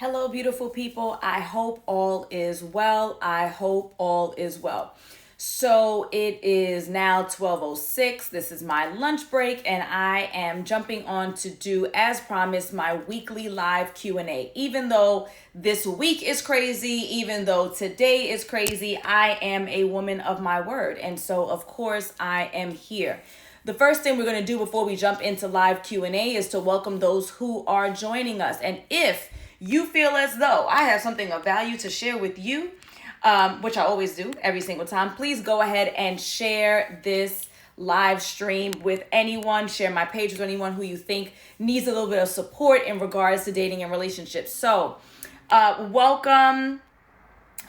Hello, beautiful people. I hope all is well. I hope all is well. So it is now 12:06. This is my lunch break and I am jumping on to do, as promised, my weekly live Q&A. Even though this week is crazy, even though today is crazy, I am a woman of my word. And so, of course, I am here. The first thing we're going to do before we jump into live Q&A is to welcome those who are joining us. And if you feel as though I have something of value to share with you, which I always do every single time, please go ahead and share this live stream with anyone. Share my page with anyone who you think needs a little bit of support in regards to dating and relationships. So, welcome.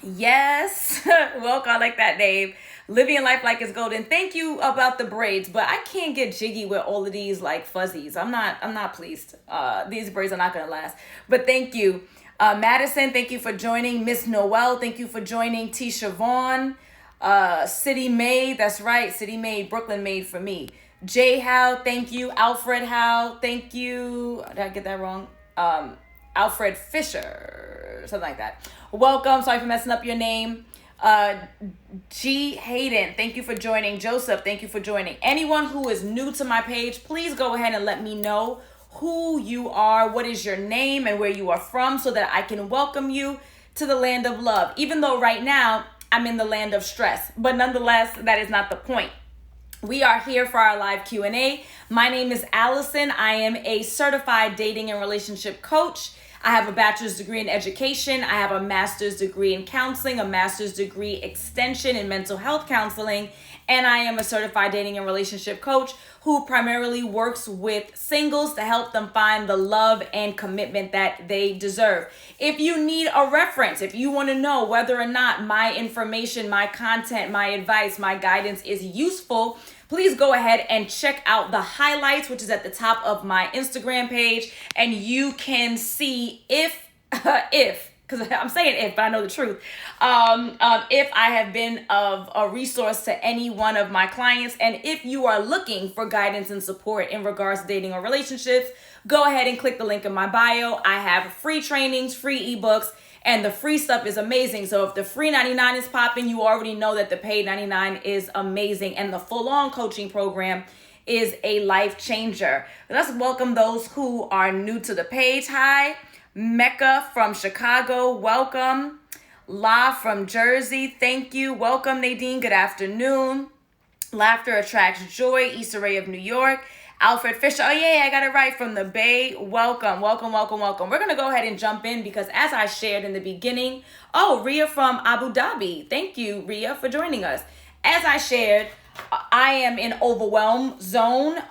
Yes, welcome. I like that, Dave. Living life like it's golden. Thank you about the braids, but I can't get jiggy with all of these like fuzzies. I'm not pleased. These braids are not gonna last. But thank you. Madison, thank you for joining. Miss Noel, thank you for joining. Tisha Vaughn, City Maid, that's right, City Maid, Brooklyn Maid for me. Jay Howe, thank you. Alfred Howe, thank you. Did I get that wrong? Alfred Fisher, something like that. Welcome. Sorry for messing up your name. G. Hayden, thank you for joining. Joseph, thank you for joining. Anyone who is new to my page, please go ahead and let me know who you are, what is your name, and where you are from so that I can welcome you to the land of love. Even though right now I'm in the land of stress, but nonetheless, that is not the point. We are here for our live Q&A. My name is Alison. I am a certified dating and relationship coach. I have a bachelor's degree in education. I have a master's degree in counseling, a master's degree extension in mental health counseling, and I am a certified dating and relationship coach who primarily works with singles to help them find the love and commitment that they deserve. If you need a reference, if you want to know whether or not my information, my content, my advice, my guidance is useful, please go ahead and check out the highlights, which is at the top of my Instagram page, and you can see if, because I'm saying if, but I know the truth, if I have been of a resource to any one of my clients, and if you are looking for guidance and support in regards to dating or relationships, go ahead and click the link in my bio. I have free trainings, free ebooks, and the free stuff is amazing. So if the free 99 is popping, you already know that the paid 99 is amazing. And the full-on coaching program is a life changer. Let's welcome those who are new to the page. Hi, Mecca from Chicago. Welcome. La from Jersey. Thank you. Welcome, Nadine. Good afternoon. Laughter attracts joy. Issa Rae of New York. Alfred Fisher. Oh, yeah, I got it right, from the Bay. Welcome, welcome, welcome, welcome. We're going to go ahead and jump in because as I shared in the beginning, Ria from Abu Dhabi. Thank you, Ria, for joining us. As I shared, I am in overwhelm zone.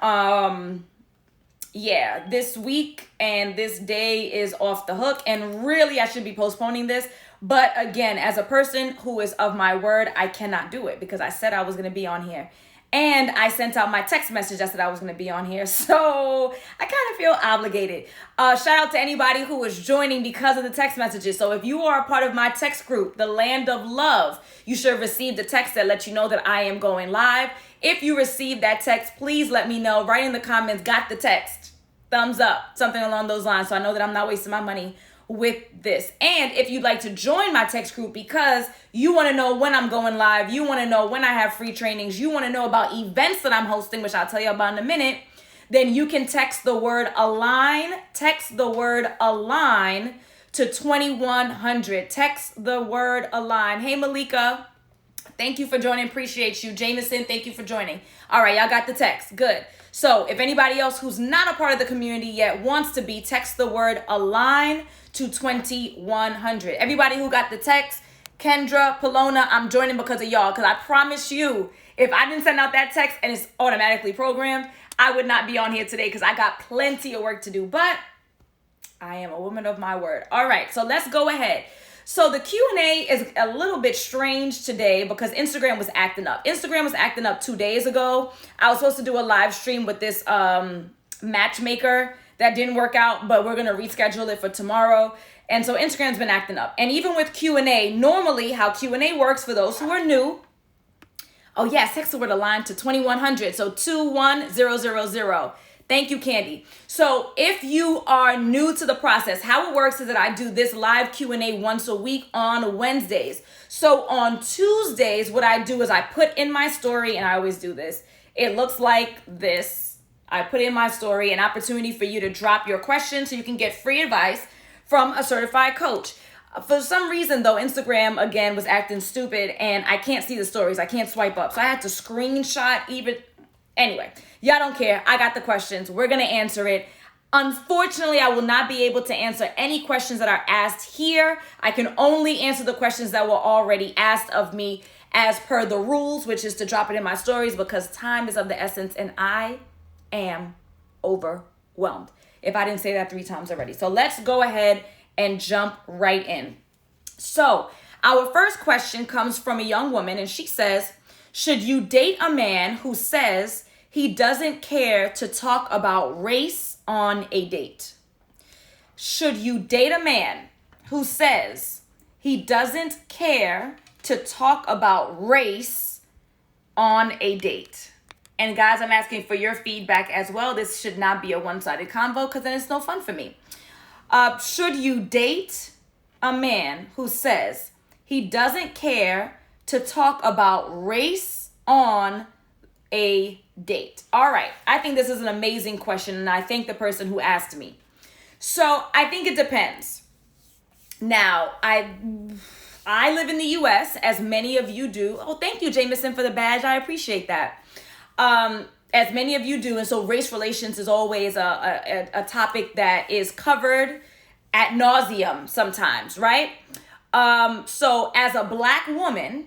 This week and this day is off the hook. And really, I should be postponing this. But again, as a person who is of my word, I cannot do it because I said I was going to be on here. And I sent out my text message that said I was going to be on here. So I kind of feel obligated. Shout out to anybody who is joining because of the text messages. So if you are a part of my text group, the Land of Love, you should have received a text that lets you know that I am going live. If you received that text, please let me know. Write in the comments, got the text. Thumbs up, something along those lines. So I know that I'm not wasting my money with this. And if you'd like to join my text group because you want to know when I'm going live, you want to know when I have free trainings, you want to know about events that I'm hosting, which I'll tell you about in a minute, then you can text the word align. Text the word align to 2100. Text the word align. Hey, Malika. Thank you for joining. Appreciate you. Jameson, thank you for joining. All right, y'all got the text. Good. So if anybody else who's not a part of the community yet wants to be, text the word align to 2100. Everybody who got the text, Kendra, Polona, I'm joining because of y'all. Because I promise you, if I didn't send out that text and it's automatically programmed, I would not be on here today because I got plenty of work to do. But I am a woman of my word. All right, so let's go ahead. So the Q&A is a little bit strange today because Instagram was acting up. Instagram was acting up 2 days ago. I was supposed to do a live stream with this matchmaker that didn't work out, but we're going to reschedule it for tomorrow. And so Instagram's been acting up. And even with Q&A, normally how Q&A works for those who are new, text the word align to 2100. So 21000. Thank you, Candy. So if you are new to the process, how it works is that I do this live Q&A once a week on Wednesdays. So on Tuesdays, what I do is I put in my story, and I always do this. It looks like this. I put in my story an opportunity for you to drop your question so you can get free advice from a certified coach. For some reason, though, Instagram, again, was acting stupid, and I can't see the stories. I can't swipe up. So I had to screenshot even... Anyway, y'all don't care. I got the questions. We're going to answer it. Unfortunately, I will not be able to answer any questions that are asked here. I can only answer the questions that were already asked of me as per the rules, which is to drop it in my stories because time is of the essence and I am overwhelmed. If I didn't say that 3 times already. So let's go ahead and jump right in. So our first question comes from a young woman, and she says, should you date a man who says he doesn't care to talk about race on a date? Should you date a man who says he doesn't care to talk about race on a date? And guys, I'm asking for your feedback as well. This should not be a one-sided convo because then it's no fun for me. Should you date a man who says he doesn't care to talk about race on a date? All right. I think this is an amazing question, and I thank the person who asked me. So I think it depends. Now, I live in the U.S., as many of you do. Oh, thank you, Jameson, for the badge. I appreciate that. As many of you do, and so race relations is always a topic that is covered ad nauseum sometimes, right? So as a Black woman,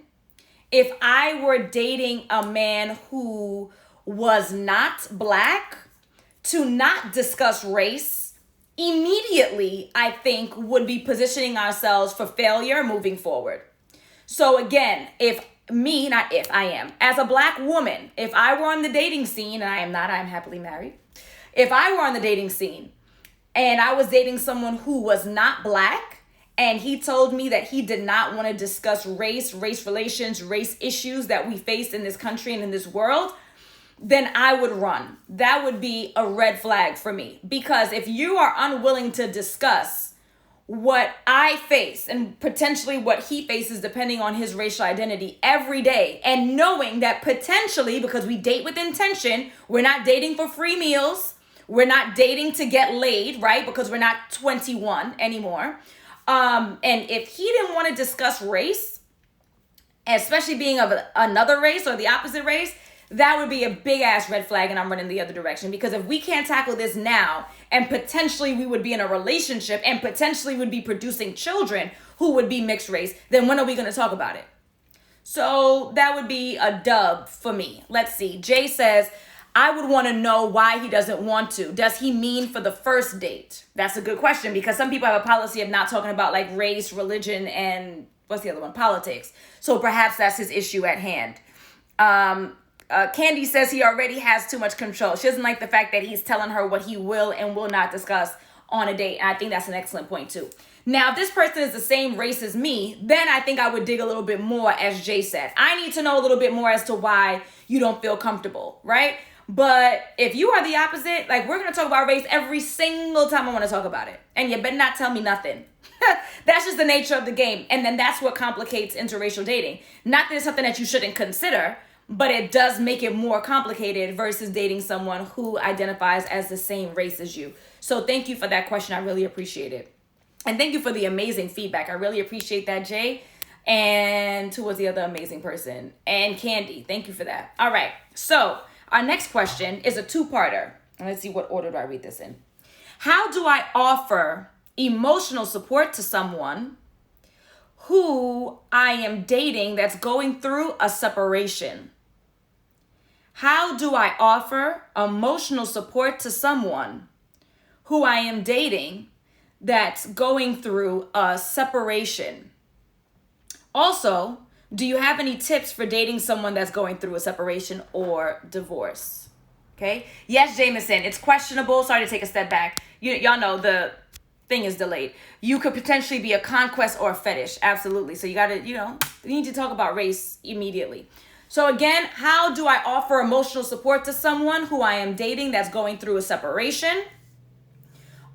if I were dating a man who was not Black, to not discuss race immediately, I think, would be positioning ourselves for failure moving forward. So again, I am, as a Black woman, if I were on the dating scene, and I am not, I am happily married. If I were on the dating scene and I was dating someone who was not Black, and he told me that he did not want to discuss race relations, race issues that we face in this country and in this world, then I would run. That would be a red flag for me. Because if you are unwilling to discuss what I face and potentially what he faces depending on his racial identity every day, and knowing that potentially, because we date with intention, we're not dating for free meals, we're not dating to get laid, right? Because we're not 21 anymore. And if he didn't want to discuss race, especially being of another race or the opposite race, that would be a big ass red flag, and I'm running the other direction. Because if we can't tackle this now, and potentially we would be in a relationship and potentially would be producing children who would be mixed race, then when are we going to talk about it? So that would be a dub for me. Let's see. Jay says, I would want to know why he doesn't want to. Does he mean for the first date? That's a good question, because some people have a policy of not talking about like race, religion, and what's the other one? Politics. So perhaps that's his issue at hand. Candy says he already has too much control. She doesn't like the fact that he's telling her what he will and will not discuss on a date. And I think that's an excellent point too. Now, if this person is the same race as me, then I think I would dig a little bit more, as Jay said. I need to know a little bit more as to why you don't feel comfortable, right? But if you are the opposite, like, we're going to talk about race every single time I want to talk about it. And you better not tell me nothing. That's just the nature of the game. And then that's what complicates interracial dating. Not that it's something that you shouldn't consider, but it does make it more complicated versus dating someone who identifies as the same race as you. So thank you for that question. I really appreciate it. And thank you for the amazing feedback. I really appreciate that, Jay. And who was the other amazing person? And Candy. Thank you for that. All right. So our next question is a two-parter. And let's see, what order do I read this in? How do I offer emotional support to someone who I am dating that's going through a separation? How do I offer emotional support to someone who I am dating that's going through a separation? Also, do you have any tips for dating someone that's going through a separation or divorce? Okay. Yes, Jameson, it's questionable. Sorry to take a step back. Y'all know the thing is delayed. You could potentially be a conquest or a fetish. Absolutely. So you got to, you need to talk about race immediately. So again, how do I offer emotional support to someone who I am dating that's going through a separation?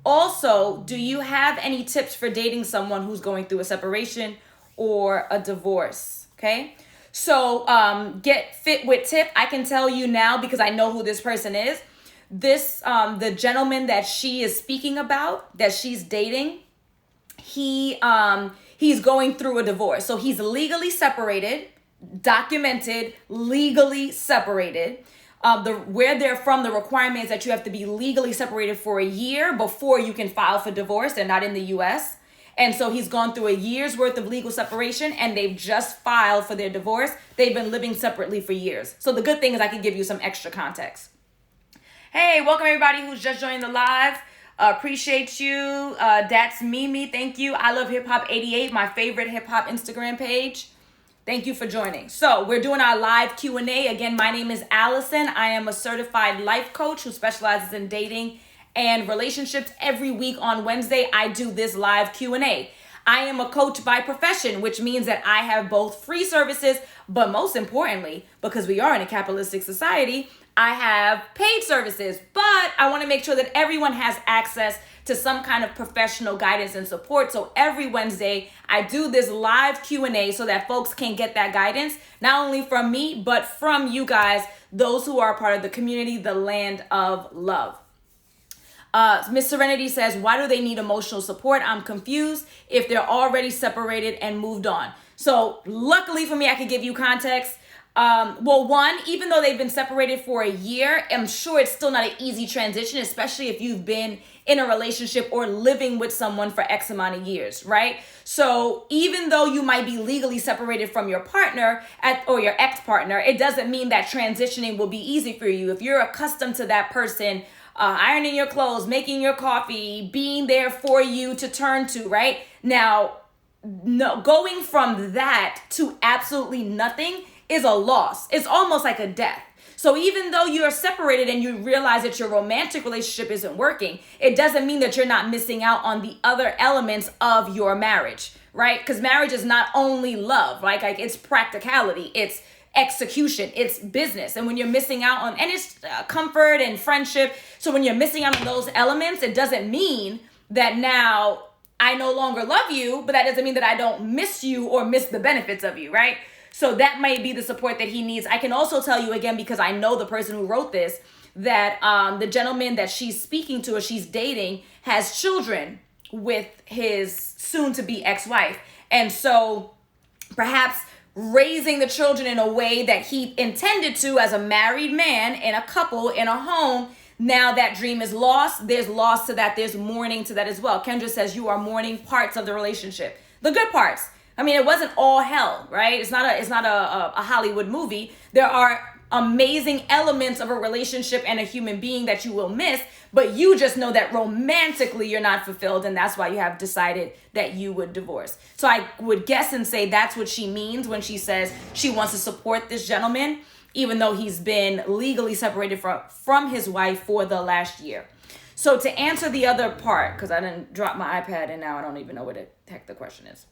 Also, do you have any tips for dating someone who's going through a separation or a divorce? Okay. So get fit with tip. I can tell you now because I know who this person is. The gentleman that she is speaking about, that she's dating, he's going through a divorce. So he's legally separated, documented, legally separated. Where they're from, the requirement is that you have to be legally separated for a year before you can file for divorce. They're not in the US. And so he's gone through a year's worth of legal separation and they've just filed for their divorce. They've been living separately for years. So the good thing is I can give you some extra context. Hey, welcome everybody who's just joined the live. Appreciate you. That's Mimi. Thank you. I love hip hop 88, my favorite hip hop Instagram page. Thank you for joining. So we're doing our live Q&A. Again, my name is Alison. I am a certified life coach who specializes in dating and relationships. Every week on Wednesday, I do this live Q&A. I am a coach by profession, which means that I have both free services, but most importantly, because we are in a capitalistic society, I have paid services, but I want to make sure that everyone has access to some kind of professional guidance and support. So every Wednesday, I do this live Q&A so that folks can get that guidance, not only from me, but from you guys, those who are part of the community, the land of love. Miss Serenity says, why do they need emotional support? I'm confused if they're already separated and moved on. So luckily for me, I can give you context. Well, one, even though they've been separated for a year, I'm sure it's still not an easy transition, especially if you've been in a relationship or living with someone for X amount of years, right? So even though you might be legally separated from your partner or your ex-partner, it doesn't mean that transitioning will be easy for you. If you're accustomed to that person ironing your clothes, making your coffee, being there for you to turn to, right? Now, no, going from that to absolutely nothing is a loss. It's almost like a death. So even though you're separated and you realize that your romantic relationship isn't working, it doesn't mean that you're not missing out on the other elements of your marriage, right? Because marriage is not only love, right? Like it's practicality, it's execution, it's business. And when you're missing out on, and it's comfort and friendship. So when you're missing out on those elements, it doesn't mean that now I no longer love you, but that doesn't mean that I don't miss you or miss the benefits of you, right? So that might be the support that he needs. I can also tell you again, because I know the person who wrote this, that the gentleman that she's speaking to or she's dating has children with his soon-to-be ex-wife. And so perhaps raising the children in a way that he intended to as a married man in a couple in a home, now that dream is lost. There's loss to that. There's mourning to that as well. Kendra says you are mourning parts of the relationship. The good parts. I mean, it wasn't all hell, right? It's not a Hollywood movie. There are amazing elements of a relationship and a human being that you will miss, but you just know that romantically you're not fulfilled, and that's why you have decided that you would divorce. So I would guess and say that's what she means when she says she wants to support this gentleman, even though he's been legally separated from his wife for the last year. So to answer the other part, because I didn't drop my iPad and now I don't even know what the heck the question is.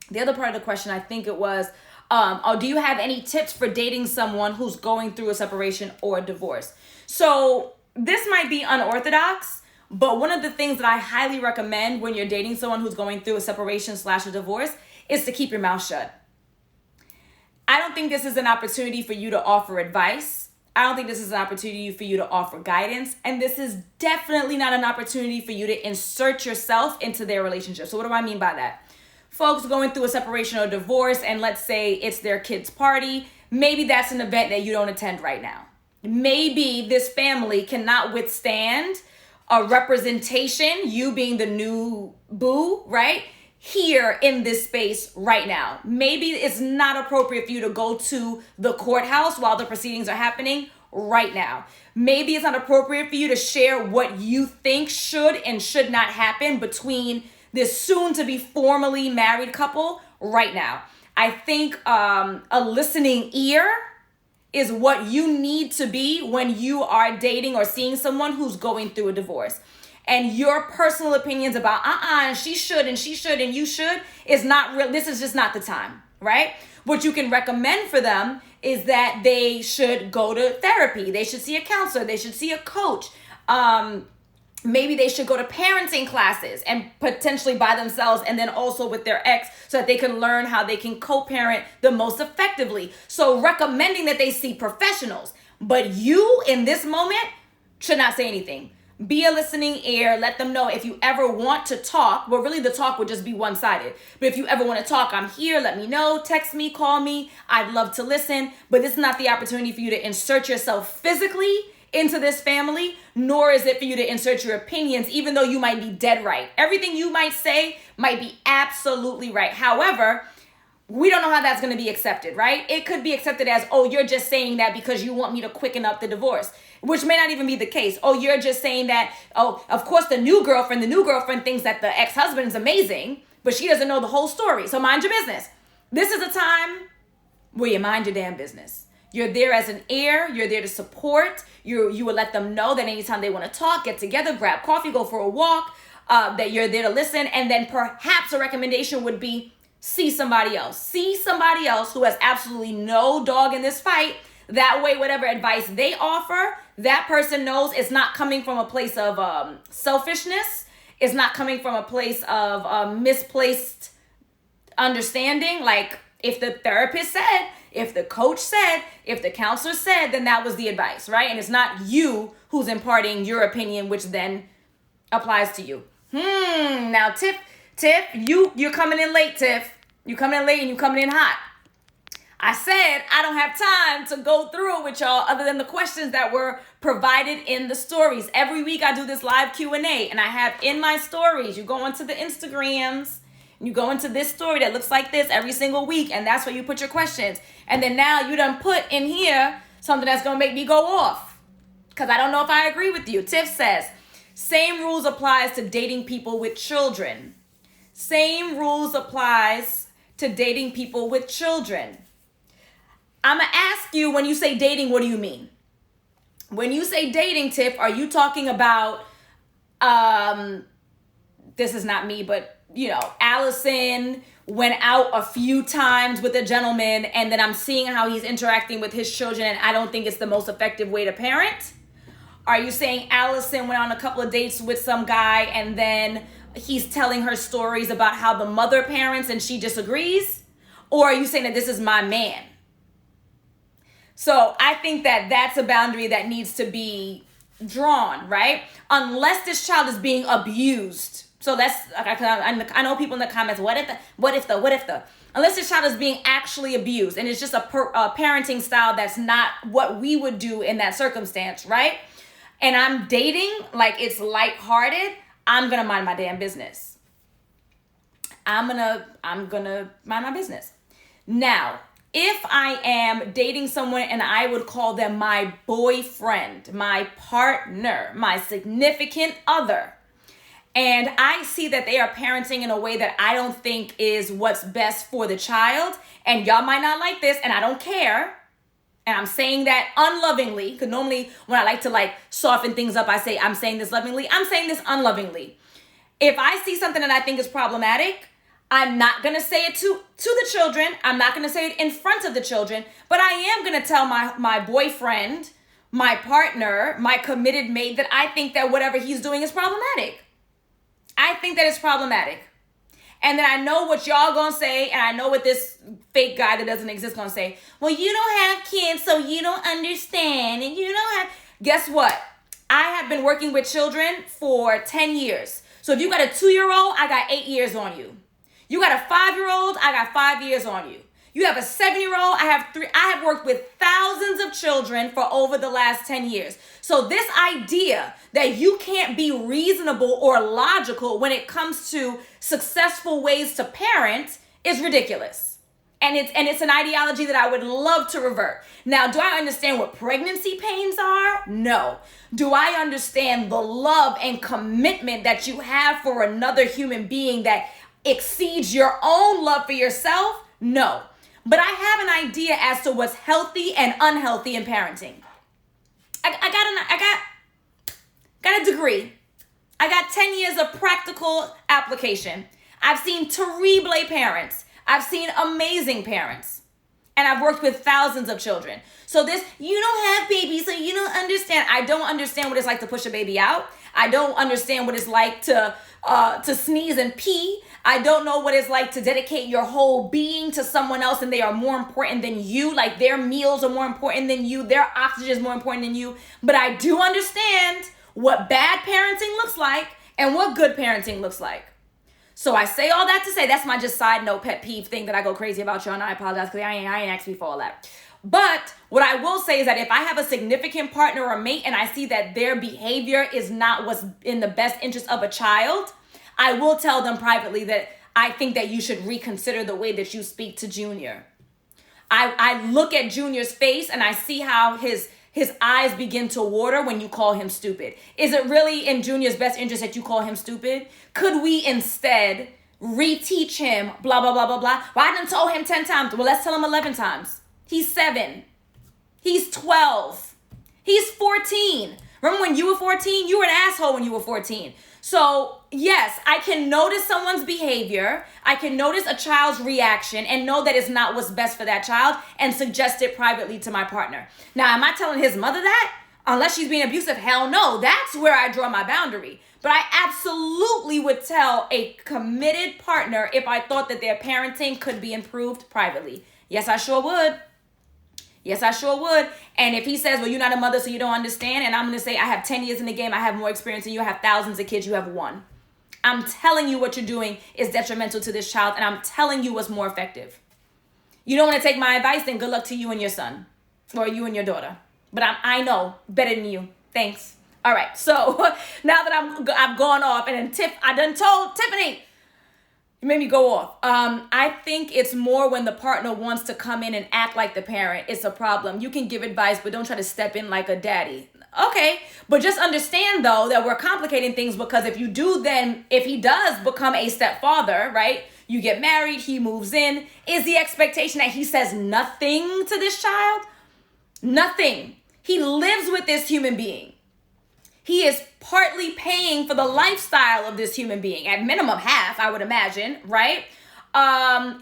The other part of the question, I think it was, do you have any tips for dating someone who's going through a separation or a divorce? So this might be unorthodox, but one of the things that I highly recommend when you're dating someone who's going through a separation / a divorce is to keep your mouth shut. I don't think this is an opportunity for you to offer advice. I don't think this is an opportunity for you to offer guidance. And this is definitely not an opportunity for you to insert yourself into their relationship. So what do I mean by that? Folks going through a separation or divorce, and let's say it's their kid's party, maybe that's an event that you don't attend right now. Maybe this family cannot withstand a representation, you being the new boo, right? Here in this space right now. Maybe it's not appropriate for you to go to the courthouse while the proceedings are happening right now. Maybe it's not appropriate for you to share what you think should and should not happen between this soon to be formally married couple right now. I think a listening ear is what you need to be when you are dating or seeing someone who's going through a divorce. And your personal opinions about and she should and you should is not real. This is just not the time, right? What you can recommend for them is that they should go to therapy. They should see a counselor. They should see a coach. Maybe they should go to parenting classes and potentially by themselves and then also with their ex so that they can learn how they can co-parent the most effectively. So recommending that they see professionals. But you in this moment should not say anything. Be a listening ear. Let them know if you ever want to talk. Well, really the talk would just be one-sided. But if you ever want to talk, I'm here. Let me know. Text me, call me. I'd love to listen. But this is not the opportunity for you to insert yourself physically into this family, nor is it for you to insert your opinions, even though you might be dead right. Everything you might say might be absolutely right. However, we don't know how that's going to be accepted, right? It could be accepted as, oh, you're just saying that because you want me to quicken up the divorce, which may not even be the case. Oh, you're just saying that, oh, of course, the new girlfriend thinks that the ex-husband is amazing, but she doesn't know the whole story. So mind your business. This is a time where you mind your damn business. You're there as an ear. You're there to support. You will let them know that anytime they want to talk, get together, grab coffee, go for a walk, that you're there to listen. And then perhaps a recommendation would be see somebody else. See somebody else who has absolutely no dog in this fight. That way, whatever advice they offer, that person knows it's not coming from a place of selfishness. It's not coming from a place of misplaced understanding. Like if the therapist said, if the coach said, if the counselor said, then that was the advice, right? And it's not you who's imparting your opinion, which then applies to you. Now, Tiff, you're coming in late, Tiff. You coming in late and you coming in hot. I said I don't have time to go through it with y'all other than the questions that were provided in the stories. Every week I do this live Q&A and I have in my stories, you go onto the Instagrams, you go into this story that looks like this every single week, and that's where you put your questions. And then now you done put in here something that's going to make me go off because I don't know if I agree with you. Tiff says, same rules applies to dating people with children. Same rules applies to dating people with children. I'm going to ask you, when you say dating, what do you mean? When you say dating, Tiff, are you talking about, this is not me, but Alison went out a few times with a gentleman and then I'm seeing how he's interacting with his children and I don't think it's the most effective way to parent? Are you saying Alison went on a couple of dates with some guy and then he's telling her stories about how the mother parents and she disagrees? Or are you saying that this is my man? So I think that that's a boundary that needs to be drawn, right? Unless this child is being abused. So I know people in the comments, what if the, unless this child is being actually abused and it's just a parenting style that's not what we would do in that circumstance, right? And I'm dating like it's lighthearted, I'm going to mind my damn business. I'm going to mind my business. Now, if I am dating someone and I would call them my boyfriend, my partner, my significant other, and I see that they are parenting in a way that I don't think is what's best for the child, and y'all might not like this, and I don't care, and I'm saying that unlovingly, because normally when I like to soften things up, I say I'm saying this lovingly. I'm saying this unlovingly. If I see something that I think is problematic, I'm not going to say it to the children. I'm not going to say it in front of the children, but I am going to tell my boyfriend, my partner, my committed mate that I think that whatever he's doing is problematic. I think that it's problematic. And then I know what y'all gonna say, and I know what this fake guy that doesn't exist gonna say. Well, you don't have kids, so you don't understand, and you don't have... Guess what? I have been working with children for 10 years. So if you got a 2-year-old, I got 8 years on you. You got a 5-year-old, I got 5 years on you. You have a 7-year-old, I have 3. I have worked with thousands of children for over the last 10 years. So this idea that you can't be reasonable or logical when it comes to successful ways to parent is ridiculous. And it's an ideology that I would love to revert. Now, do I understand what pregnancy pains are? No. Do I understand the love and commitment that you have for another human being that exceeds your own love for yourself? No. But I have an idea as to what's healthy and unhealthy in parenting. I got a degree. I got 10 years of practical application. I've seen terrible parents. I've seen amazing parents. And I've worked with thousands of children. So this, you don't have babies, so you don't understand. I don't understand what it's like to push a baby out. I don't understand what it's like to sneeze and pee. I don't know what it's like to dedicate your whole being to someone else and they are more important than you. Like their meals are more important than you. Their oxygen is more important than you. But I do understand what bad parenting looks like and what good parenting looks like. So I say all that to say that's my just side note pet peeve thing that I go crazy about, y'all, and I apologize because I ain't asked me for all that. But what I will say is that if I have a significant partner or mate and I see that their behavior is not what's in the best interest of a child, I will tell them privately that I think that you should reconsider the way that you speak to Junior. I look at Junior's face and I see how his eyes begin to water when you call him stupid. Is it really in Junior's best interest that you call him stupid? Could we instead reteach him blah, blah, blah, blah, blah? Well, I done told him 10 times. Well, let's tell him 11 times. He's 7. He's 12. He's 14. Remember when you were 14? You were an asshole when you were 14. So yes, I can notice someone's behavior. I can notice a child's reaction and know that it's not what's best for that child and suggest it privately to my partner. Now, am I telling his mother that? Unless she's being abusive? Hell no. That's where I draw my boundary. But I absolutely would tell a committed partner if I thought that their parenting could be improved privately. Yes, I sure would. Yes, I sure would. And if he says, well, you're not a mother, so you don't understand. And I'm going to say, I have 10 years in the game. I have more experience than you. I have thousands of kids. You have one. I'm telling you what you're doing is detrimental to this child. And I'm telling you what's more effective. You don't want to take my advice? Then good luck to you and your son. Or you and your daughter. But I know better than you. Thanks. All right. So now that I've gone off and then I done told Tiffany, you made me go off. I think it's more when the partner wants to come in and act like the parent. It's a problem. You can give advice, but don't try to step in like a daddy. Okay, but just understand though that we're complicating things because if he does become a stepfather, right? You get married, he moves in. Is the expectation that he says nothing to this child? Nothing. He lives with this human being. He is partly paying for the lifestyle of this human being, at minimum half, I would imagine, right?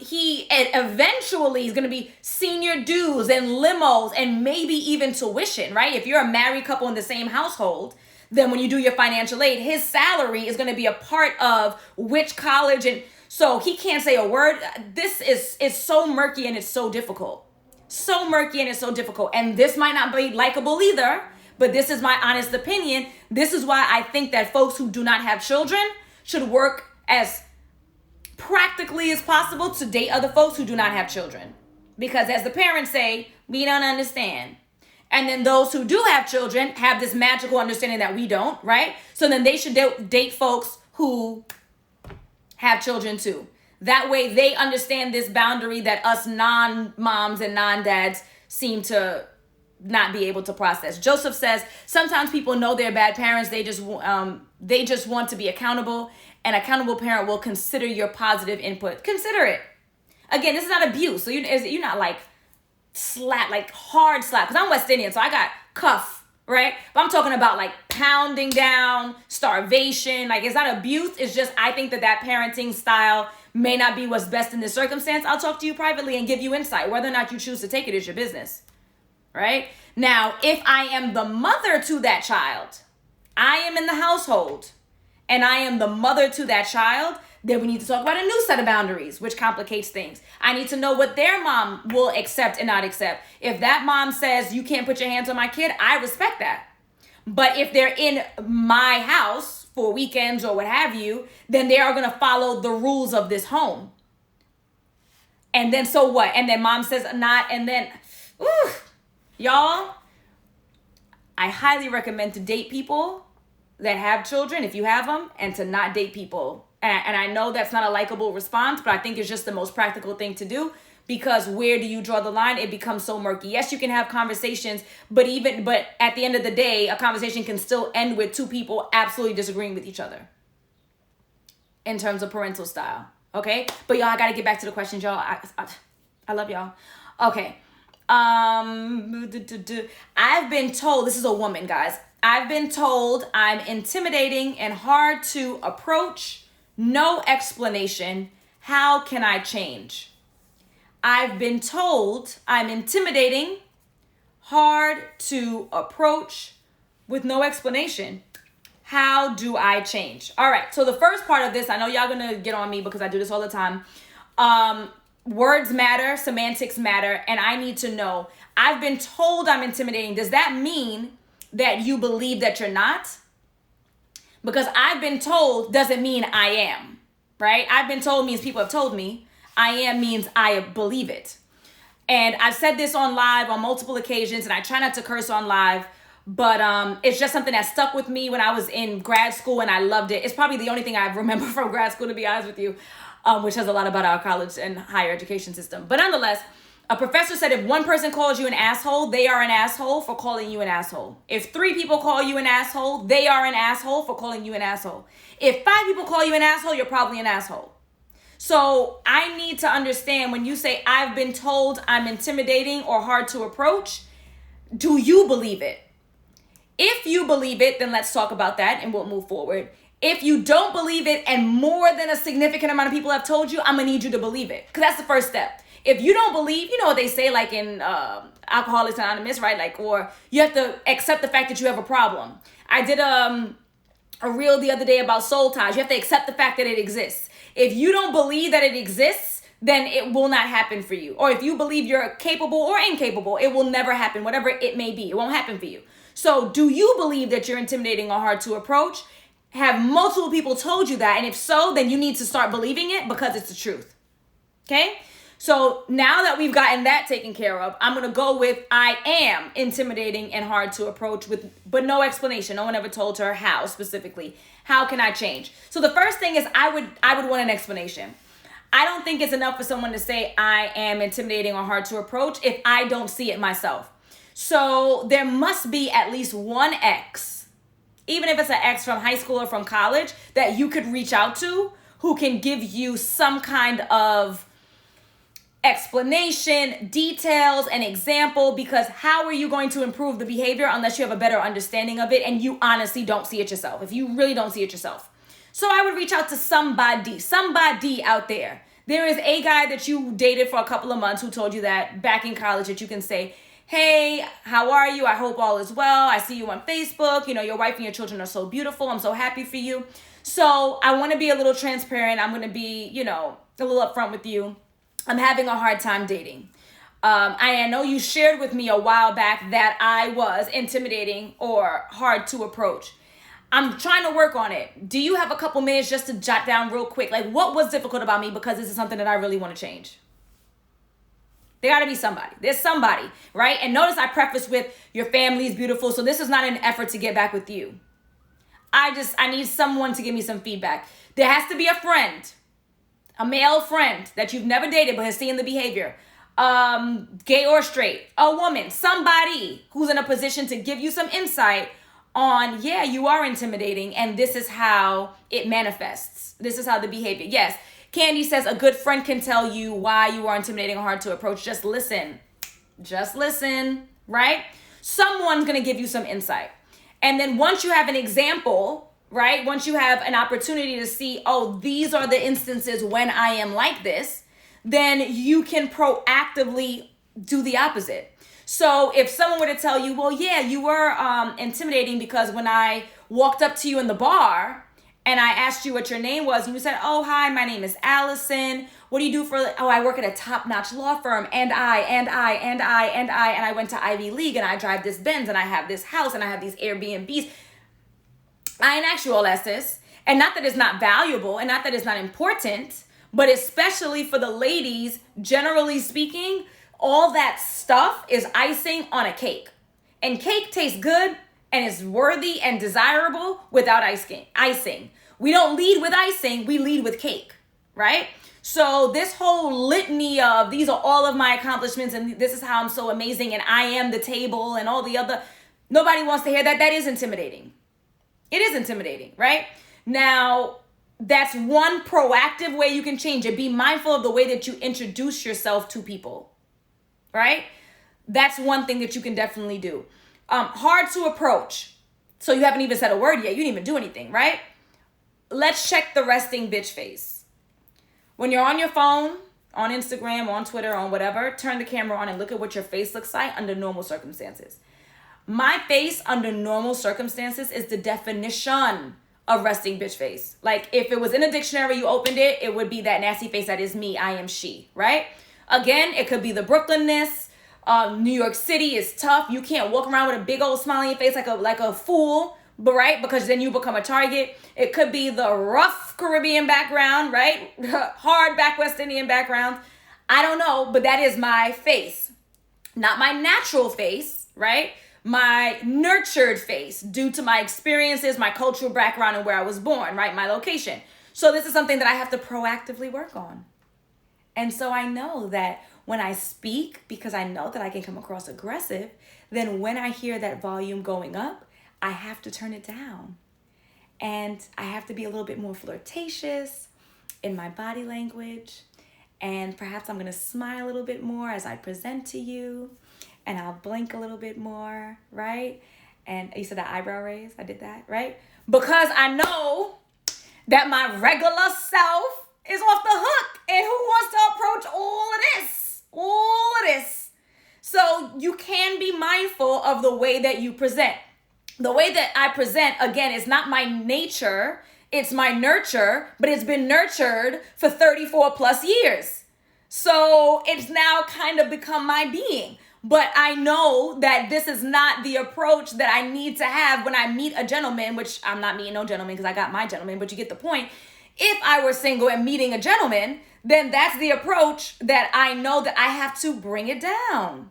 He eventually is going to be senior dues and limos and maybe even tuition, right? If you're a married couple in the same household, then when you do your financial aid, his salary is going to be a part of which college. And so he can't say a word. This is so murky and it's so difficult. So murky and it's so difficult. And this might not be likable either. But this is my honest opinion. This is why I think that folks who do not have children should work as practically as possible to date other folks who do not have children. Because as the parents say, we don't understand. And then those who do have children have this magical understanding that we don't, right? So then they should date folks who have children too. That way they understand this boundary that us non-moms and non-dads seem to not be able to process. Joseph says, sometimes people know they're bad parents. They just want to be accountable. An accountable parent will consider your positive input. Consider it. Again, this is not abuse. So you're not like slap, like hard slap. Because I'm West Indian, so I got cuff, right? But I'm talking about like pounding down, starvation. Like it's not abuse. It's just I think that parenting style may not be what's best in this circumstance. I'll talk to you privately and give you insight. Whether or not you choose to take it is your business. Right? Now, if I am the mother to that child, I am in the household, and I am the mother to that child, then we need to talk about a new set of boundaries, which complicates things. I need to know what their mom will accept and not accept. If that mom says, you can't put your hands on my kid, I respect that. But if they're in my house for weekends or what have you, then they are going to follow the rules of this home. And then so what? And then mom says not, and then, y'all, I highly recommend to date people that have children, if you have them, and to not date people. And I know that's not a likable response, but I think it's just the most practical thing to do because where do you draw the line? It becomes so murky. Yes, you can have conversations, but at the end of the day, a conversation can still end with two people absolutely disagreeing with each other in terms of parental style. Okay? But y'all, I got to get back to the questions, y'all. I love y'all. Okay. I've been told, this is a woman, guys. I've been told I'm intimidating and hard to approach. No explanation. How can I change? I've been told I'm intimidating, hard to approach, with no explanation. How do I change? All right, so the first part of this, I know y'all gonna get on me because I do this all the time. Words matter, semantics matter, and I need to know, I've been told I'm intimidating. Does that mean that you believe that you're not? Because I've been told doesn't mean I am, right? I've been told means people have told me. I am means I believe it. And I've said this on live on multiple occasions, and I try not to curse on live, but it's just something that stuck with me when I was in grad school, and I loved it. It's probably the only thing I remember from grad school, to be honest with you, which has a lot about our college and higher education system. But nonetheless, a professor said if one person calls you an asshole, they are an asshole for calling you an asshole. If 3 people call you an asshole, they are an asshole for calling you an asshole. If 5 people call you an asshole, you're probably an asshole. So I need to understand, when you say I've been told I'm intimidating or hard to approach, do you believe it? If you believe it, then let's talk about that and we'll move forward. If you don't believe it and more than a significant amount of people have told you, I'm gonna need you to believe it, because that's the first step. If you don't believe, you know what they say, like in Alcoholics Anonymous, right? Like, or you have to accept the fact that you have a problem. I did a reel the other day about soul ties. You have to accept the fact that it exists. If you don't believe that it exists, then it will not happen for you. Or if you believe you're capable or incapable, it will never happen, whatever it may be. It won't happen for you. So do you believe that you're intimidating or hard to approach? Have multiple people told you that? And if so, then you need to start believing it, because it's the truth. Okay? So now that we've gotten that taken care of, I'm going to go with I am intimidating and hard to approach, but no explanation. No one ever told her how specifically. How can I change? So the first thing is I would want an explanation. I don't think it's enough for someone to say I am intimidating or hard to approach if I don't see it myself. So there must be at least one ex, even if it's an ex from high school or from college, that you could reach out to who can give you some kind of explanation, details, an example, because how are you going to improve the behavior unless you have a better understanding of it and you honestly don't see it yourself, if you really don't see it yourself? So I would reach out to somebody out there. There is a guy that you dated for a couple of months who told you that back in college, that you can say, hey, how are you? I hope all is well. I see you on Facebook. You know, your wife and your children are so beautiful. I'm so happy for you. So I want to be a little transparent. I'm going to be, you know, a little upfront with you. I'm having a hard time dating. I know you shared with me a while back that I was intimidating or hard to approach. I'm trying to work on it. Do you have a couple minutes just to jot down real quick, like what was difficult about me, because this is something that I really want to change? There got to be somebody. There's somebody, right? And notice I preface with your family is beautiful. So this is not an effort to get back with you. I need someone to give me some feedback. There has to be a friend, a male friend that you've never dated but has seen the behavior, gay or straight, a woman, somebody who's in a position to give you some insight on, yeah, you are intimidating and this is how it manifests. This is how the behavior. Yes, Candy says a good friend can tell you why you are intimidating or hard to approach. Just listen. Just listen, right? Someone's going to give you some insight. And then once you have an example, right? Once you have an opportunity to see, oh, these are the instances when I am like this, then you can proactively do the opposite. So if someone were to tell you, well, yeah, you were intimidating because when I walked up to you in the bar and I asked you what your name was, and you said, oh, hi, my name is Alison. What do you do for, oh, I work at a top-notch law firm, and I went to Ivy League, and I drive this Benz, and I have this house, and I have these Airbnbs. I ain't asked you all that, sis. And not that it's not valuable, and not that it's not important, but especially for the ladies, generally speaking, all that stuff is icing on a cake. And cake tastes good and is worthy and desirable without icing. We don't lead with icing, we lead with cake, right? So this whole litany of these are all of my accomplishments and this is how I'm so amazing and I am the table and all the other, nobody wants to hear that. That is intimidating. It is intimidating, right? Now, that's one proactive way you can change it. Be mindful of the way that you introduce yourself to people, right? That's one thing that you can definitely do. Hard to approach. So you haven't even said a word yet. You didn't even do anything, right? Let's check the resting bitch face. When you're on your phone on Instagram, on Twitter, on whatever, turn the camera on and look at what your face looks like under normal circumstances. My face under normal circumstances is the definition of resting bitch face. Like if it was in a dictionary, you opened it, it would be that nasty face that is me, I am she, right? Again, it could be the Brooklynness. New York City is tough. You can't walk around with a big old smile on your face like a fool, but right? Because then you become a target. It could be the rough Caribbean background, right? Hard back West Indian background. I don't know, but that is my face. Not my natural face, right? My nurtured face due to my experiences, my cultural background, and where I was born, right? My location. So this is something that I have to proactively work on. And so I know that when I speak, because I know that I can come across aggressive, then when I hear that volume going up, I have to turn it down. And I have to be a little bit more flirtatious in my body language. And perhaps I'm going to smile a little bit more as I present to you. And I'll blink a little bit more, right? And you said that eyebrow raise? I did that, right? Because I know that my regular self is off the hook. And who wants to approach all of this? All of this. So you can be mindful of the way that you present. The way that I present, again, is not my nature. It's my nurture, but it's been nurtured for 34 plus years. So it's now kind of become my being. But I know that this is not the approach that I need to have when I meet a gentleman, which I'm not meeting no gentleman because I got my gentleman, but you get the point. If I were single and meeting a gentleman, then that's the approach that I know that I have to bring it down.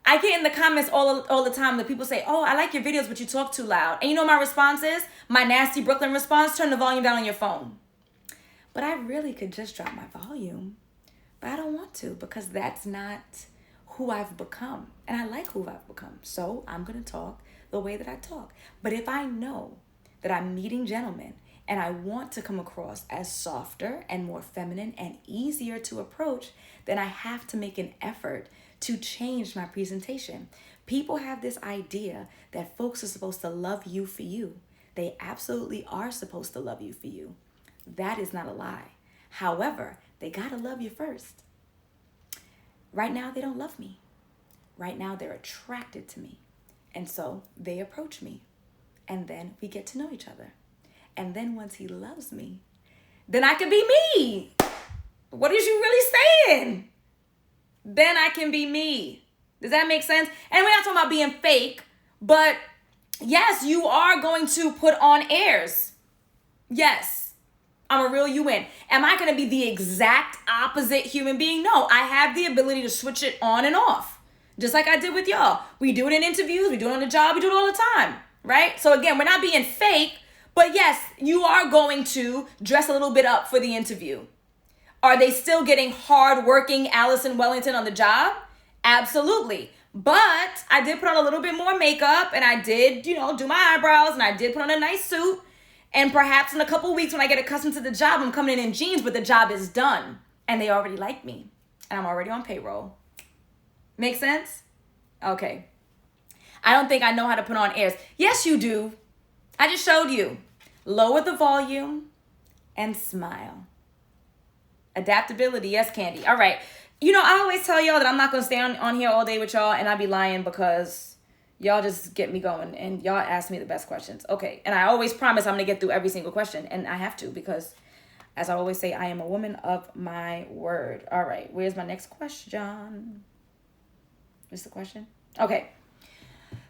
I get in the comments all the time that people say, oh, I like your videos, but you talk too loud. And you know my response is? My nasty Brooklyn response, turn the volume down on your phone. But I really could just drop my volume. But I don't want to because that's not who I've become. And I like who I've become. So I'm going to talk the way that I talk. But if I know that I'm meeting gentlemen and I want to come across as softer and more feminine and easier to approach, then I have to make an effort to change my presentation. People have this idea that folks are supposed to love you for you. They absolutely are supposed to love you for you. That is not a lie. However, they gotta love you first. Right now, they don't love me. Right now, they're attracted to me. And so they approach me. And then we get to know each other. And then once he loves me, then I can be me. What is you really saying? Then I can be me. Does that make sense? And we're not talking about being fake, but yes, you are going to put on airs. Yes, I'm a real you in. Am I going to be the exact opposite human being? No, I have the ability to switch it on and off, just like I did with y'all. We do it in interviews, we do it on the job, we do it all the time, right? So again, we're not being fake, but yes, you are going to dress a little bit up for the interview. Are they still getting hard-working Alison Wellington on the job? Absolutely. But I did put on a little bit more makeup and I did, do my eyebrows and I did put on a nice suit. And perhaps in a couple weeks when I get accustomed to the job, I'm coming in jeans, but the job is done. And they already like me. And I'm already on payroll. Make sense? Okay. I don't think I know how to put on airs. Yes, you do. I just showed you. Lower the volume and smile. Adaptability, yes, Candy. All right. I always tell y'all that I'm not going to stay on here all day with y'all, and I be lying because y'all just get me going, and y'all ask me the best questions. Okay, and I always promise I'm going to get through every single question, and I have to because, as I always say, I am a woman of my word. All right, where's my next question? What's the question? Okay.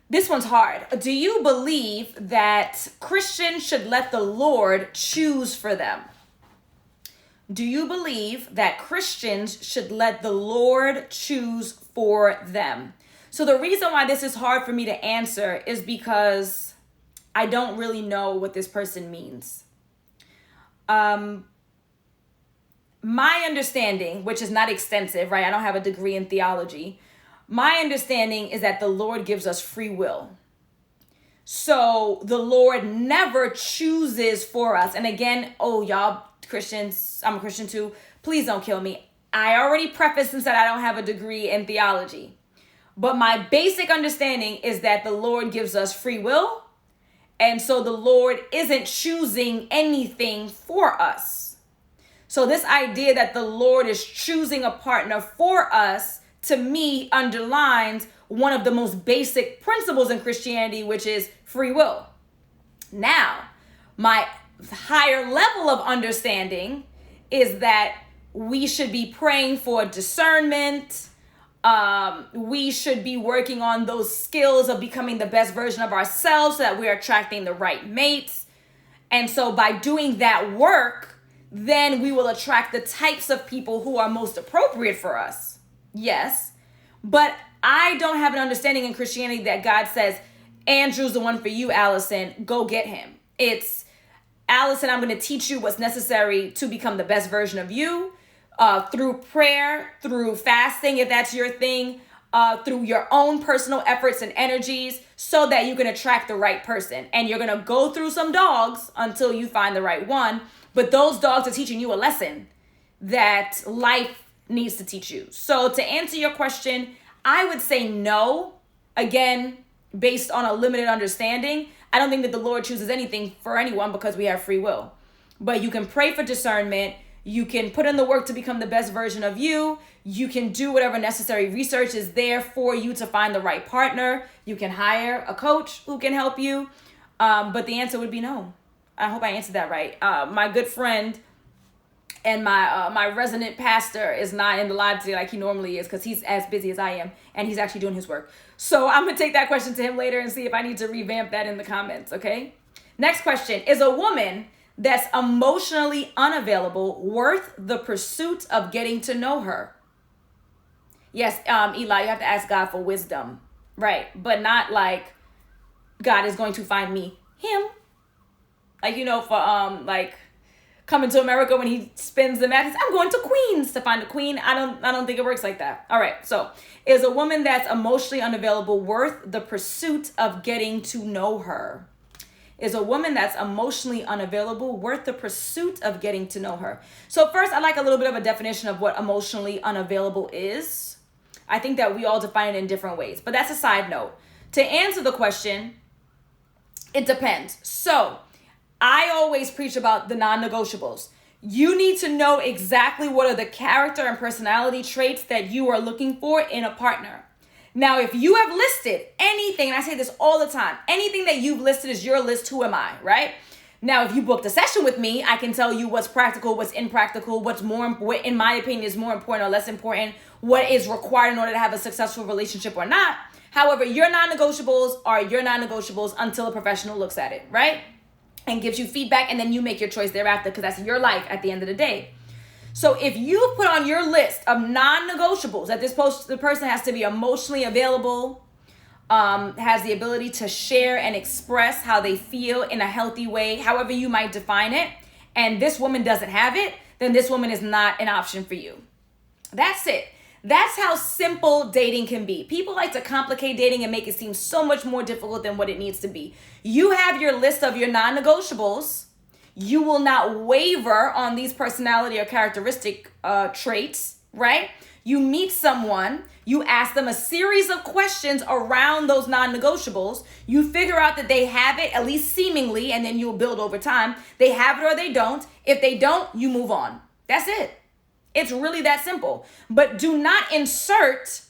This one's hard. Do you believe that Christians should let the Lord choose for them? Do you believe that Christians should let the Lord choose for them? So the reason why this is hard for me to answer is because I don't really know what this person means. My understanding, which is not extensive, right? I don't have a degree in theology. My understanding is that the Lord gives us free will. So the Lord never chooses for us. And again, y'all Christians, I'm a Christian too. Please don't kill me. I already prefaced and said I don't have a degree in theology. But my basic understanding is that the Lord gives us free will. And so the Lord isn't choosing anything for us. So this idea that the Lord is choosing a partner for us, to me, underlines one of the most basic principles in Christianity, which is free will. Now, my higher level of understanding is that we should be praying for discernment. We should be working on those skills of becoming the best version of ourselves so that we're attracting the right mates. And so by doing that work, then we will attract the types of people who are most appropriate for us. Yes. But I don't have an understanding in Christianity that God says, Andrew's the one for you, Alison, go get him. It's, Alison, I'm going to teach you what's necessary to become the best version of you, through prayer, through fasting, if that's your thing, through your own personal efforts and energies, so that you can attract the right person. And you're going to go through some dogs until you find the right one. But those dogs are teaching you a lesson that life needs to teach you. So to answer your question, I would say no. Again, based on a limited understanding, I don't think that the Lord chooses anything for anyone because we have free will. But you can pray for discernment. You can put in the work to become the best version of you. You can do whatever necessary research is there for you to find the right partner. You can hire a coach who can help you. But the answer would be no. I hope I answered that right. My good friend and my resident pastor is not in the live today like he normally is because he's as busy as I am, and he's actually doing his work. So I'm going to take that question to him later and see if I need to revamp that in the comments, okay? Next question. Is a woman that's emotionally unavailable worth the pursuit of getting to know her? Yes, Eli, you have to ask God for wisdom, right? But not like God is going to find me him. Like, for like Coming to America, when he spins the map, I'm going to Queens to find a queen. I don't think it works like that. All right. So is a woman that's emotionally unavailable worth the pursuit of getting to know her? Is a woman that's emotionally unavailable worth the pursuit of getting to know her? So first, I'd like a little bit of a definition of what emotionally unavailable is. I think that we all define it in different ways, but that's a side note. To answer the question, it depends. So I always preach about the non-negotiables. You need to know exactly what are the character and personality traits that you are looking for in a partner. Now, if you have listed anything, and I say this all the time, anything that you've listed is your list, who am I, right? Now, if you booked a session with me, I can tell you what's practical, what's impractical, what in my opinion is more important or less important, what is required in order to have a successful relationship or not. However, your non-negotiables are your non-negotiables until a professional looks at it, right? And gives you feedback, and then you make your choice thereafter because that's your life at the end of the day. So if you put on your list of non-negotiables that the person has to be emotionally available, has the ability to share and express how they feel in a healthy way, however you might define it, and this woman doesn't have it, then this woman is not an option for you. That's it. That's how simple dating can be. People like to complicate dating and make it seem so much more difficult than what it needs to be. You have your list of your non-negotiables. You will not waver on these personality or characteristic traits, right? You meet someone, you ask them a series of questions around those non-negotiables. You figure out that they have it, at least seemingly, and then you'll build over time. They have it or they don't. If they don't, you move on. That's it. It's really that simple. But do not insert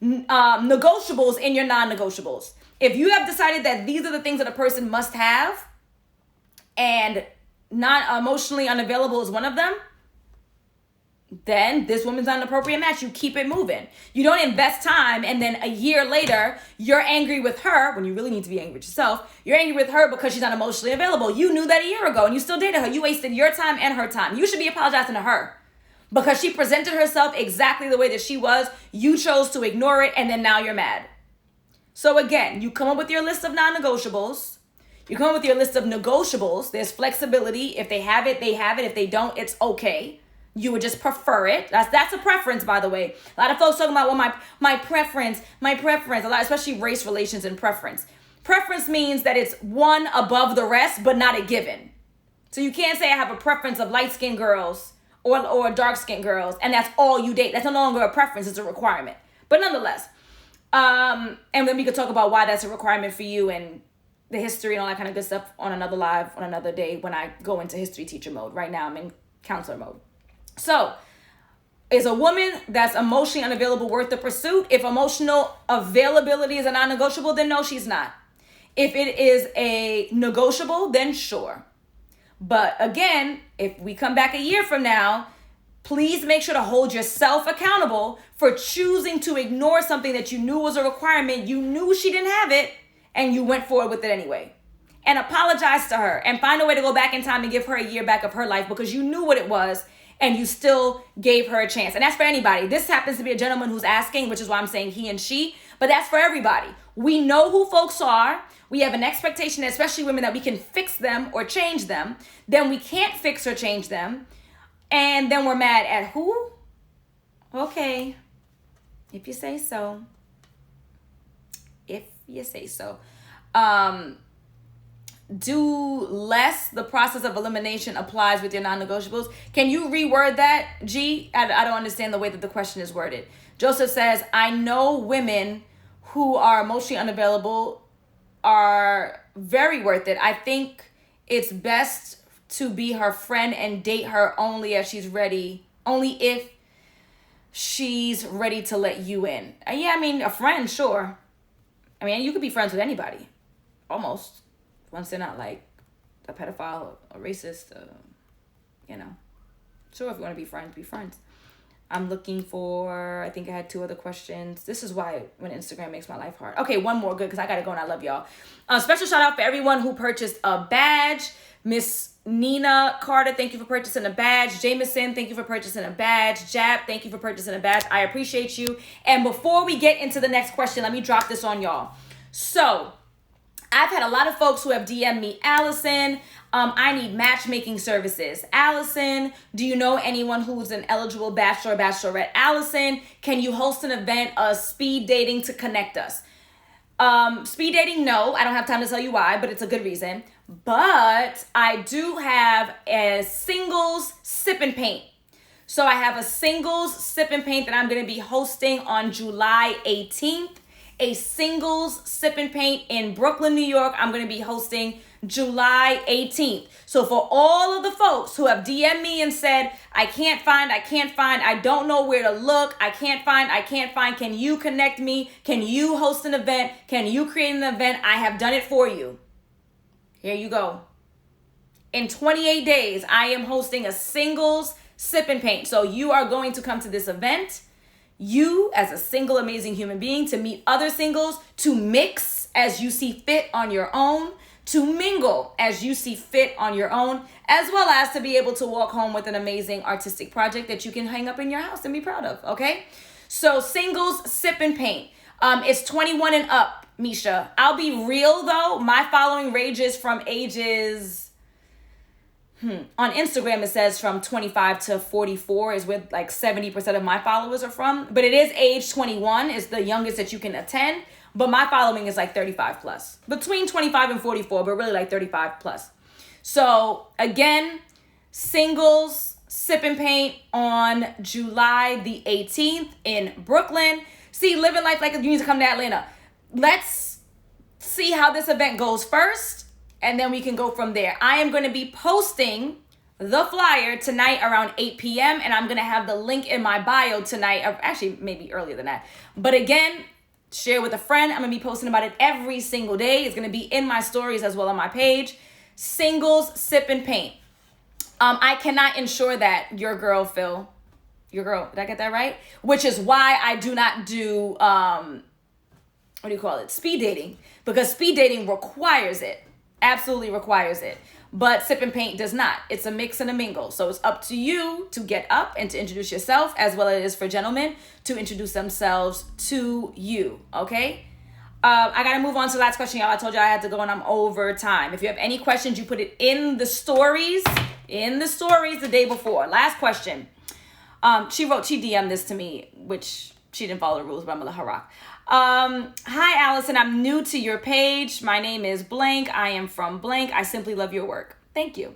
negotiables in your non-negotiables. If you have decided that these are the things that a person must have and not emotionally unavailable is one of them, then this woman's not an appropriate match. You keep it moving. You don't invest time and then a year later, you're angry with her when you really need to be angry with yourself. You're angry with her because she's not emotionally available. You knew that a year ago and you still dated her. You wasted your time and her time. You should be apologizing to her. Because she presented herself exactly the way that she was, you chose to ignore it, and then now you're mad. So again, you come up with your list of non-negotiables. You come up with your list of negotiables. There's flexibility. If they have it, they have it. If they don't, it's okay. You would just prefer it. That's a preference, by the way. A lot of folks talking about, well, my preference. A lot, especially race relations and preference. Preference means that it's one above the rest, but not a given. So you can't say I have a preference of light-skinned girls or dark-skinned girls, and that's all you date. That's no longer a preference, it's a requirement. But nonetheless, and then we could talk about why that's a requirement for you and the history and all that kind of good stuff on another live, on another day when I go into history teacher mode. Right now, I'm in counselor mode. So, is a woman that's emotionally unavailable worth the pursuit? If emotional availability is a non-negotiable, then no, she's not. If it is a negotiable, then sure. But again, if we come back a year from now, please make sure to hold yourself accountable for choosing to ignore something that you knew was a requirement. You knew she didn't have it, and you went forward with it anyway. And apologize to her and find a way to go back in time and give her a year back of her life because you knew what it was and you still gave her a chance. And that's for anybody. This happens to be a gentleman who's asking, which is why I'm saying he and she, but that's for everybody. We know who folks are. We have an expectation, especially women, that we can fix them or change them. Then we can't fix or change them. And then we're mad at who? Okay. If you say so. If you say so. Do less, the process of elimination applies with your non-negotiables. Can you reword that, G? I don't understand the way that the question is worded. Joseph says, I know women who are emotionally unavailable are very worth it. I think it's best to be her friend and date her only if she's ready to let you in. Yeah, I mean, a friend, sure. I mean, you could be friends with anybody, almost. Once they're not like a pedophile or a racist, Sure, if you want to be friends, be friends. I'm looking for, I think I had 2 other questions. This is why when Instagram makes my life hard. Okay, one more, good, because I got to go and I love y'all. Special shout out for everyone who purchased a badge. Miss Nina Carter, thank you for purchasing a badge. Jameson, thank you for purchasing a badge. Jap, thank you for purchasing a badge. I appreciate you. And before we get into the next question, let me drop this on y'all. So, I've had a lot of folks who have DM'd me, Alison, I need matchmaking services. Alison, do you know anyone who's an eligible bachelor or bachelorette? Alison, can you host an event, speed dating to connect us? Speed dating, no. I don't have time to tell you why, but it's a good reason. But I do have a singles sip and paint. So I have a singles sip and paint that I'm going to be hosting on July 18th. A singles sip and paint in Brooklyn, New York. I'm going to be hosting July 18th. So for all of the folks who have DM'd me and said, I can't find, I don't know where to look, I can't find, can you connect me? Can you host an event? Can you create an event? I have done it for you. Here you go. In 28 days, I am hosting a singles sip and paint. So you are going to come to this event. You, as a single, amazing human being, to meet other singles, to mix as you see fit on your own, to mingle as you see fit on your own, as well as to be able to walk home with an amazing artistic project that you can hang up in your house and be proud of, okay? So singles, sip and paint. It's 21 and up, Misha. I'll be real, though. My following ranges from ages... On Instagram, it says from 25 to 44 is where like 70% of my followers are from. But it is age 21 is the youngest that you can attend. But my following is like 35 plus. Between 25 and 44, but really like 35 plus. So again, singles, sip and paint on July the 18th in Brooklyn. See, living life like you need to come to Atlanta. Let's see how this event goes first. And then we can go from there. I am going to be posting the flyer tonight around 8 p.m. And I'm going to have the link in my bio tonight. Actually, maybe earlier than that. But again, share with a friend. I'm going to be posting about it every single day. It's going to be in my stories as well on my page. Singles, sip and paint. I cannot ensure that your girl, Phil. Your girl, did I get that right? Which is why I do not do, speed dating. Because speed dating requires it. Absolutely requires it. But sip and paint does not. It's a mix and a mingle. So it's up to you to get up and to introduce yourself, as well as it is for gentlemen to introduce themselves to you. Okay? I got to move on to the last question, y'all. I told you I had to go and I'm over time. If you have any questions, you put it in the stories the day before. Last question. She DM'd this to me, which she didn't follow the rules, but I'm going to let her rock. Hi, Alison. I'm new to your page. My name is blank. I am from blank. I simply love your work. Thank you.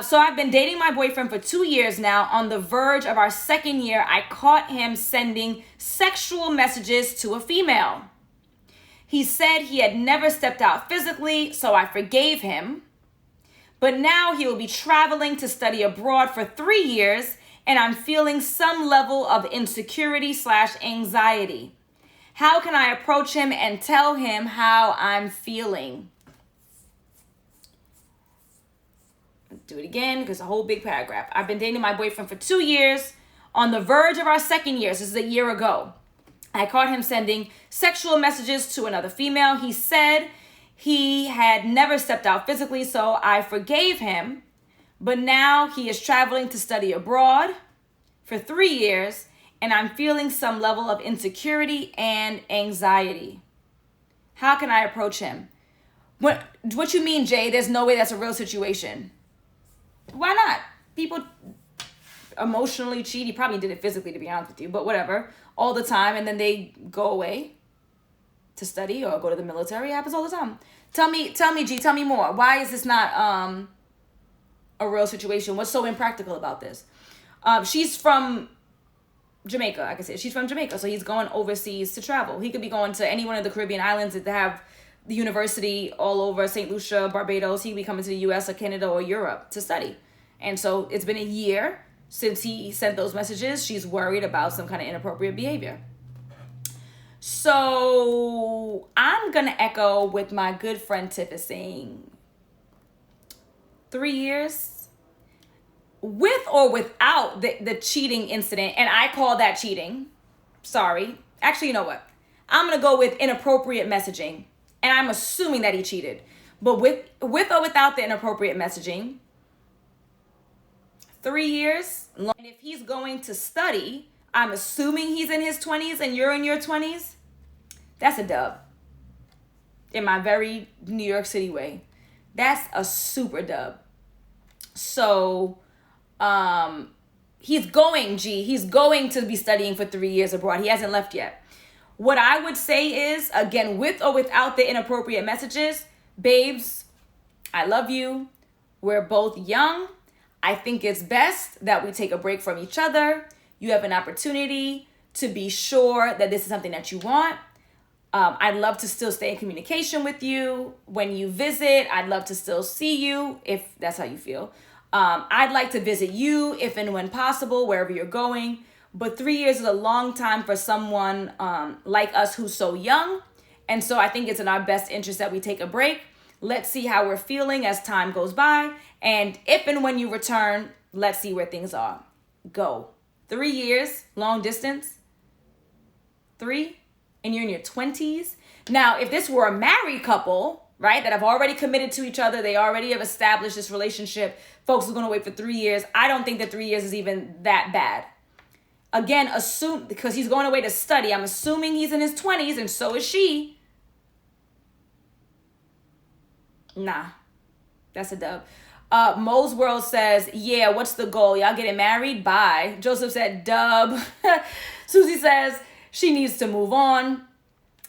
So I've been dating my boyfriend for 2 years now. On the verge of our 2nd year, I caught him sending sexual messages to a female. He said he had never stepped out physically, so I forgave him. But now he will be traveling to study abroad for 3 years, and I'm feeling some level of insecurity/anxiety. How can I approach him and tell him how I'm feeling? Do it again because it's a whole big paragraph. I've been dating my boyfriend for 2 years, on the verge of our second year. So this is a year ago. I caught him sending sexual messages to another female. He said he had never stepped out physically, so I forgave him. But now he is traveling to study abroad for 3 years, and I'm feeling some level of insecurity and anxiety. How can I approach him? What you mean, Jay? There's no way that's a real situation. Why not? People emotionally cheat. He probably did it physically, to be honest with you, but whatever. All the time, and then they go away to study or go to the military. It happens all the time. Tell me, G, tell me more. Why is this not a real situation? What's so impractical about this? She's from Jamaica, I can say. She's from Jamaica, so he's going overseas to travel. He could be going to any one of the Caribbean islands that have the university all over, St. Lucia, Barbados. He could be coming to the US or Canada or Europe to study. And so it's been a year since he sent those messages. She's worried about some kind of inappropriate behavior. So I'm going to echo with my good friend Tiff is saying 3 years with or without the cheating incident. And I call that cheating. Sorry. Actually, you know what? I'm going to go with inappropriate messaging. And I'm assuming that he cheated. But with or without the inappropriate messaging, 3 years. And if he's going to study, I'm assuming he's in his 20s and you're in your 20s. That's a dub. In my very New York City way. That's a super dub. So, he's going to be studying for 3 years abroad. He hasn't left yet. What I would say is, again, with or without the inappropriate messages, babes, I love you. We're both young. I think it's best that we take a break from each other. You have an opportunity to be sure that this is something that you want. I'd love to still stay in communication with you. When you visit, I'd love to still see you if that's how you feel. I'd like to visit you if and when possible, wherever you're going. But 3 years is a long time for someone like us who's so young. And so I think it's in our best interest that we take a break. Let's see how we're feeling as time goes by. And if and when you return, let's see where things are. Go. 3 years, long distance. 3, and you're in your 20s. Now, if this were a married couple, right, that have already committed to each other, they already have established this relationship, folks are going to wait for 3 years. I don't think that 3 years is even that bad. Again, assume, because he's going away to study, I'm assuming he's in his 20s, and so is she. Nah, that's a dub. Mo's World says, yeah, what's the goal? Y'all getting married? Bye. Joseph said, dub. Susie says, she needs to move on.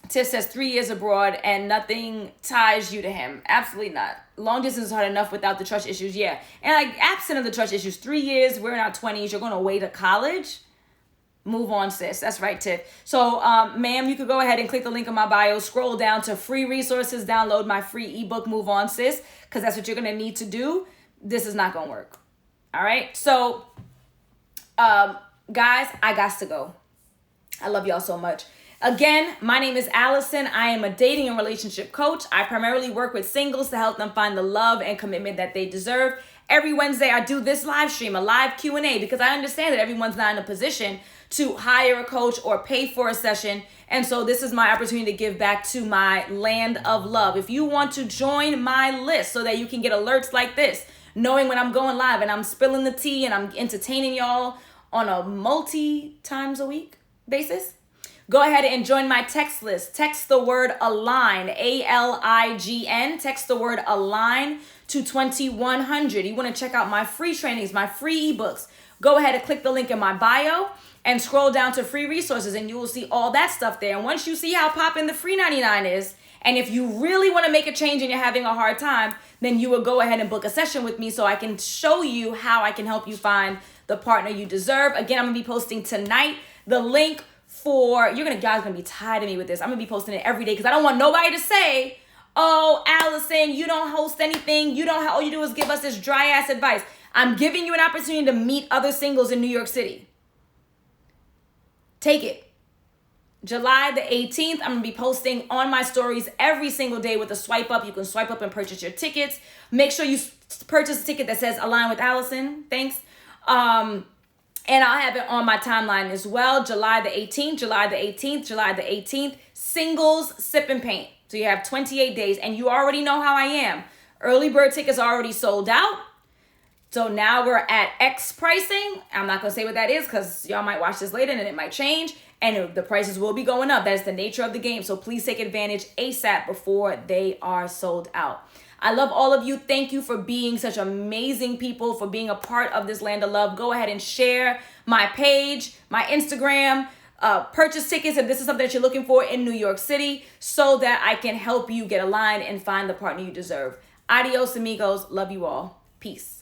Tiff says 3 years abroad and nothing ties you to him. Absolutely not. Long distance is hard enough without the trust issues. Yeah. And like absent of the trust issues, 3 years, we're in our 20s. You're going away to college. Move on, sis. That's right, Tiff. So, ma'am, you could go ahead and click the link in my bio, scroll down to free resources, download my free ebook, Move On, sis, because that's what you're going to need to do. This is not going to work. All right. So, guys, I got to go. I love y'all so much. Again, my name is Alison. I am a dating and relationship coach. I primarily work with singles to help them find the love and commitment that they deserve. Every Wednesday, I do this live stream, a live Q&A, because I understand that everyone's not in a position to hire a coach or pay for a session. And so this is my opportunity to give back to my land of love. If you want to join my list so that you can get alerts like this, knowing when I'm going live and I'm spilling the tea and I'm entertaining y'all on a multi-times a week basis, go ahead and join my text list. Text the word ALIGN, ALIGN. Text the word ALIGN to 2100. You want to check out my free trainings, my free ebooks. Go ahead and click the link in my bio and scroll down to free resources and you will see all that stuff there. And once you see how poppin' the free 99 is, and if you really want to make a change and you're having a hard time, then you will go ahead and book a session with me so I can show you how I can help you find the partner you deserve. Again, I'm going to be posting tonight the link for, guys gonna be tired of me with this. I'm gonna be posting it every day because I don't want nobody to say, oh, Alison, you don't host anything. All you do is give us this dry ass advice. I'm giving you an opportunity to meet other singles in New York City. Take it. July the 18th, I'm going to be posting on my stories every single day with a swipe up. You can swipe up and purchase your tickets. Make sure you purchase a ticket that says Align with Alison. Thanks. And I'll have it on my timeline as well. July the 18th, July the 18th, July the 18th. Singles Sip and Paint. So you have 28 days. And you already know how I am. Early bird tickets are already sold out. So now we're at X pricing. I'm not going to say what that is because y'all might watch this later and it might change. And the prices will be going up. That is the nature of the game. So please take advantage ASAP before they are sold out. I love all of you. Thank you for being such amazing people, for being a part of this land of love. Go ahead and share my page, my Instagram, purchase tickets if this is something that you're looking for in New York City so that I can help you get aligned and find the partner you deserve. Adios, amigos. Love you all. Peace.